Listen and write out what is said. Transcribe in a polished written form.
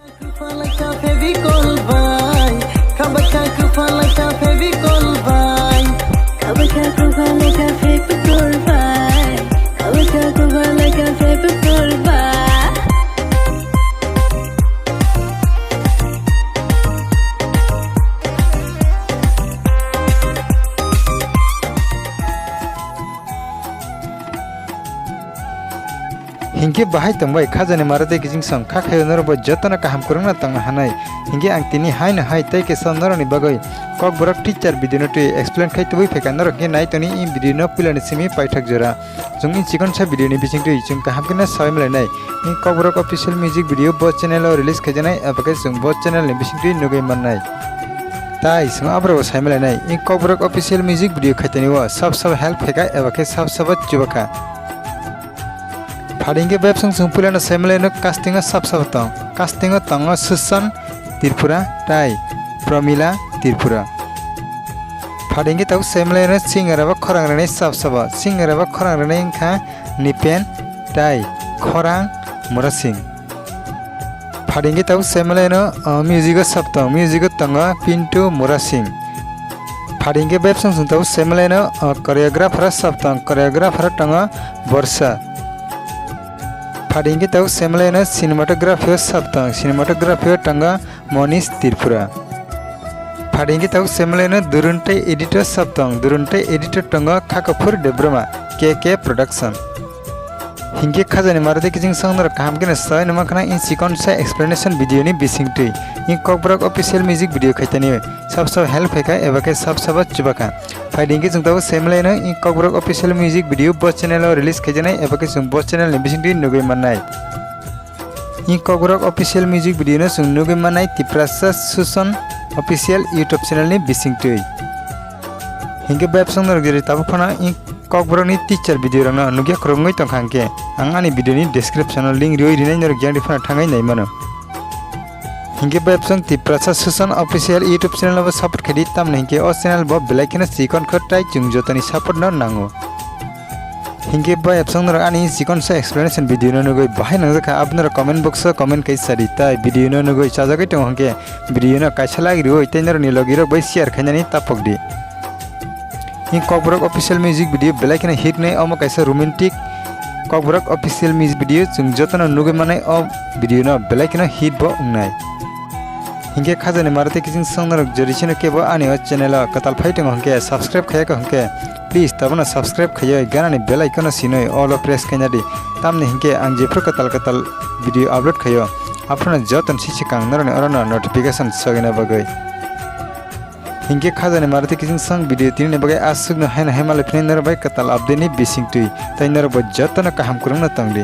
Fevicol Bai Fevicol Bai Fevicol Bai Hingga bahai tambai khajane marade kijing sam khakhayo norobo jotona kaham kurungna tangna hanai hingga ang tini haina hai tai ke sonnoroni bagoi kokborok teacher video noti explain khai tubui pheka norok ke nai toni in video no pilani simi paithak jora jung in chikon sa video ni bising tu chung kaham kena sawai mlai nai in kokborok official music video bo channel o release khajanai abakai chung bo channel ni bising tu nugai mannai tai sung abro sai mlai nai in kokborok official music video khaitani wa sab help pheka abakai sab chubaka Padingge web sung pulana semleno castinga sabsabtong castinga tongo Susant Tiprasa tai Pramila Tiprasa Padingge tau semleno singaraba khorangrane sabsaba singaraba khorangrane kha nipen tai khorang morasing Padingge tau semleno music sabtong music tongo Pintu morasing Padingge web sung tau semleno choreographer sabtong choreographer tongo Borsa Padingge tau semleno cinematographer sabtang cinematographer tanga Monis Tiprasa Padingge tau semleno duruntai editor sabtang duruntai editor tanga Khakapur Debrama KK production Hingge khajani marade kijing songnor kaham kena sai nama kana in sikon sa explanation video ni bising tui in kokborok official music video khaitani sab help pheka ebake sab chubaka Padingge jung tau semleno in kokborok official music video bo channel o release khajanai ebake jung bo channel ni bising tui nugai mannai in kokborok official music video no jung nugai mannai Tiprasa Susant official YouTube channel ni bising tui hingge web songnor geri tabukana in kokborok ni teacher video rangna nugya krongoi tongkhangke angani video ni description o link rioi rinai nor gyang difana thangai nai mano hingge web song Tiprasa Susant official YouTube channel bo support khedi tamne hingge o channel bo belakena sikon khotai chung jotani support no nango hingge web song nor ani sikon sa explanation video no nugoi bahai nangjaka apnar comment box o comment kai sari tai video no nugoi chajagai tong hangke video no kaisala rioi tainor ni logiro bai share khainani tapokdi in kokborok official music video belakena hit nai omo kaisa romantic kokborok official music video chung jotana nugai manai o video no belakena hit bo ungnai hingge khajani marate kijing songnarok jorisino kebo ani o channel o katal fighting hangke subscribe khayaka hangke please tabana subscribe khayoi ganani bell icon o sinoi all of press khainadi tamne hingke ang jefro katal video upload khayo aprona joton sisi kang narani orona notification sogena bagoi hingge khajani marate kijing song video tini bagai asugno haina hemale phine nor bai katal update ni bising tui tai nor bo jotona kaham kurungna tangdi